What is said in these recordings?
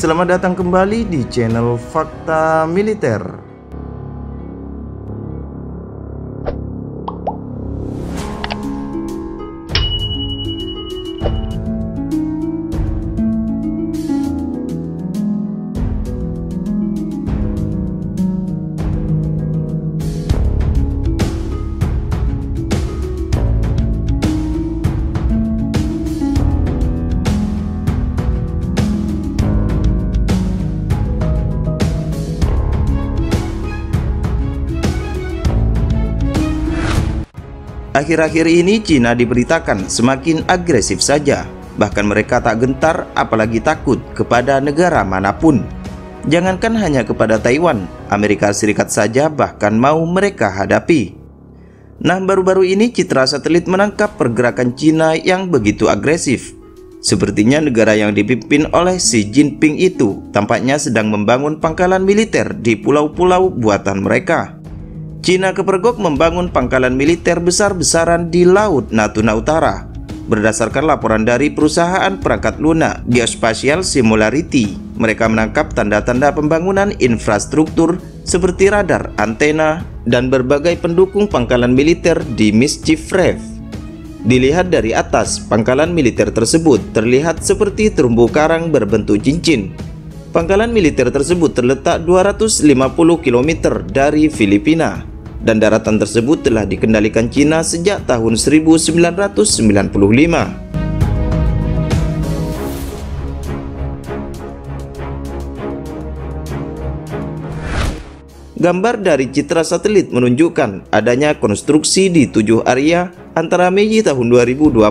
Selamat datang kembali di channel Fakta Militer. Akhir-akhir ini Cina diberitakan semakin agresif saja. Bahkan mereka tak gentar apalagi takut kepada negara manapun. Jangankan hanya kepada Taiwan, Amerika Serikat saja bahkan mau mereka hadapi. Nah, baru-baru ini citra satelit menangkap pergerakan Cina yang begitu agresif. Sepertinya negara yang dipimpin oleh Xi Jinping itu tampaknya sedang membangun pangkalan militer di pulau-pulau buatan mereka. Cina kepergok membangun pangkalan militer besar-besaran di Laut Natuna Utara. Berdasarkan laporan dari perusahaan perangkat lunak Geospatial Similarity, mereka menangkap tanda-tanda pembangunan infrastruktur seperti radar, antena, dan berbagai pendukung pangkalan militer di Mischief Reef. Dilihat dari atas, pangkalan militer tersebut terlihat seperti terumbu karang berbentuk cincin. Pangkalan militer tersebut terletak 250 km dari Filipina. Dan daratan tersebut telah dikendalikan Cina sejak tahun 1995. Gambar dari citra satelit menunjukkan adanya konstruksi di 7 area antara Mei tahun 2020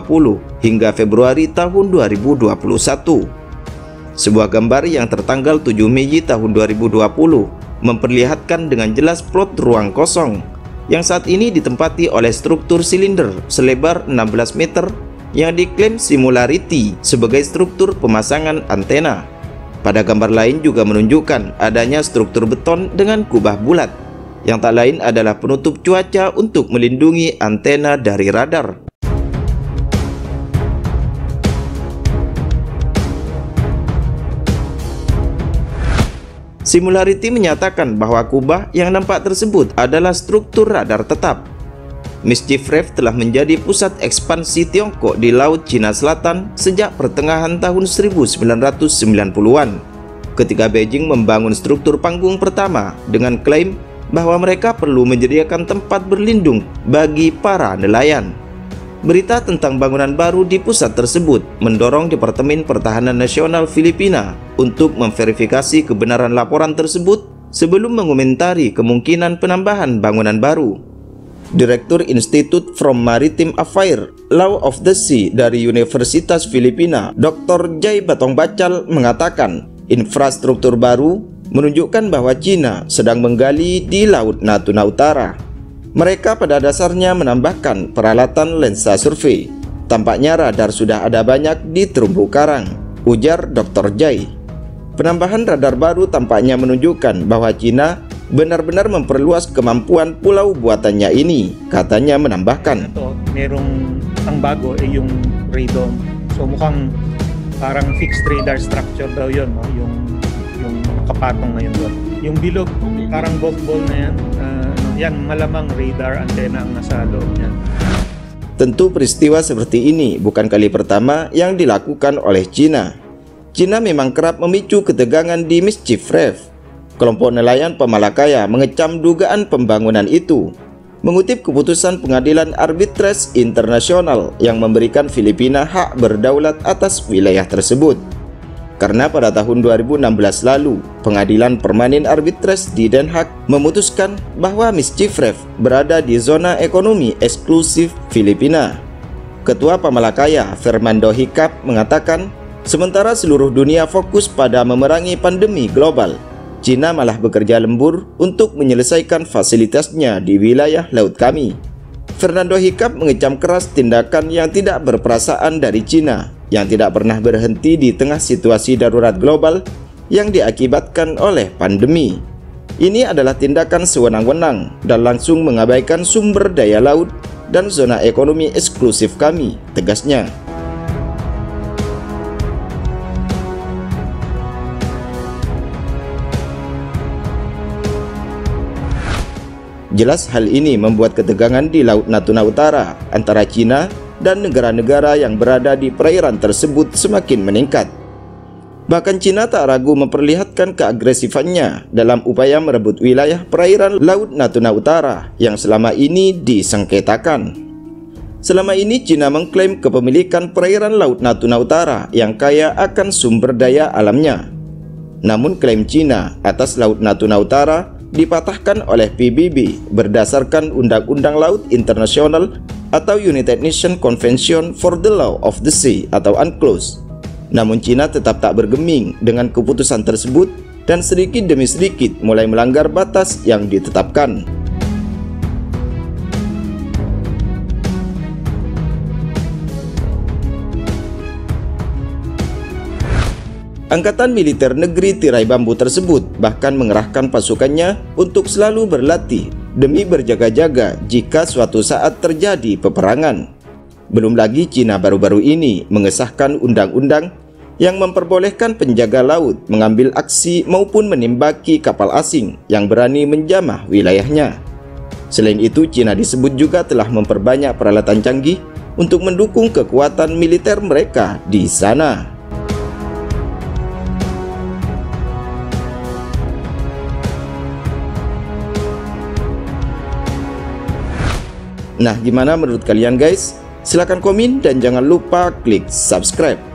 hingga Februari tahun 2021. Sebuah gambar yang tertanggal 7 Mei tahun 2020 memperlihatkan dengan jelas plot ruang kosong yang saat ini ditempati oleh struktur silinder selebar 16 meter yang diklaim Similarity sebagai struktur pemasangan antena. Pada gambar lain juga menunjukkan adanya struktur beton dengan kubah bulat yang tak lain adalah penutup cuaca untuk melindungi antena dari radar. Similarity menyatakan bahwa kubah yang nampak tersebut adalah struktur radar tetap. Mischief Reef telah menjadi pusat ekspansi Tiongkok di Laut Cina Selatan sejak pertengahan tahun 1990-an, ketika Beijing membangun struktur panggung pertama dengan klaim bahwa mereka perlu menyediakan tempat berlindung bagi para nelayan. Berita tentang bangunan baru di pusat tersebut mendorong Departemen Pertahanan Nasional Filipina untuk memverifikasi kebenaran laporan tersebut sebelum mengomentari kemungkinan penambahan bangunan baru. Direktur Institute for Maritime Affairs Law of the Sea dari Universitas Filipina, Dr. Jay Batong Bacal mengatakan infrastruktur baru menunjukkan bahwa Cina sedang menggali di Laut Natuna Utara. Mereka pada dasarnya menambahkan peralatan lensa survei. Tampaknya radar sudah ada banyak di terumbu karang, ujar Dr. Jai. Penambahan radar baru tampaknya menunjukkan bahwa Cina benar-benar memperluas kemampuan pulau buatannya ini, katanya menambahkan. Ito, merong ang bago yung radome. So mukhang parang fixed radar structure daw yun, no? Yung nakapatong ngayon doon. Yung bilog, parang golf ball na yan. Yan malamang radar antena ang nasa loob niyan. Tentu peristiwa seperti ini bukan kali pertama yang dilakukan oleh Cina. Cina memang kerap memicu ketegangan di Mischief Reef. Kelompok nelayan Pemalakaya mengecam dugaan pembangunan itu. Mengutip keputusan Pengadilan Arbitrase Internasional yang memberikan Filipina hak berdaulat atas wilayah tersebut. Karena pada tahun 2016 lalu, Pengadilan Permanen Arbitrase di Den Haag memutuskan bahwa Mischief Reef berada di zona ekonomi eksklusif Filipina. Ketua Pemalakaya, Fernando Hicap, mengatakan, sementara seluruh dunia fokus pada memerangi pandemi global, Cina malah bekerja lembur untuk menyelesaikan fasilitasnya di wilayah laut kami. Fernando Hicap mengecam keras tindakan yang tidak berperasaan dari Cina yang tidak pernah berhenti di tengah situasi darurat global yang diakibatkan oleh pandemi. Ini adalah tindakan sewenang-wenang dan langsung mengabaikan sumber daya laut dan zona ekonomi eksklusif kami, tegasnya. Jelas hal ini membuat ketegangan di Laut Natuna Utara antara China dan negara-negara yang berada di perairan tersebut semakin meningkat. Bahkan China tak ragu memperlihatkan keagresifannya dalam upaya merebut wilayah perairan Laut Natuna Utara yang selama ini disengketakan. Selama ini China mengklaim kepemilikan perairan Laut Natuna Utara yang kaya akan sumber daya alamnya. Namun klaim China atas Laut Natuna Utara dipatahkan oleh PBB berdasarkan Undang-Undang Laut Internasional atau United Nations Convention for the Law of the Sea atau UNCLOS. Namun China tetap tak bergeming dengan keputusan tersebut dan sedikit demi sedikit mulai melanggar batas yang ditetapkan. Angkatan Militer Negeri Tirai Bambu tersebut bahkan mengerahkan pasukannya untuk selalu berlatih demi berjaga-jaga jika suatu saat terjadi peperangan. Belum lagi China baru-baru ini mengesahkan undang-undang yang memperbolehkan penjaga laut mengambil aksi maupun menembaki kapal asing yang berani menjamah wilayahnya. Selain itu, China disebut juga telah memperbanyak peralatan canggih untuk mendukung kekuatan militer mereka di sana. Nah, gimana menurut kalian guys? Silahkan komen dan jangan lupa klik subscribe.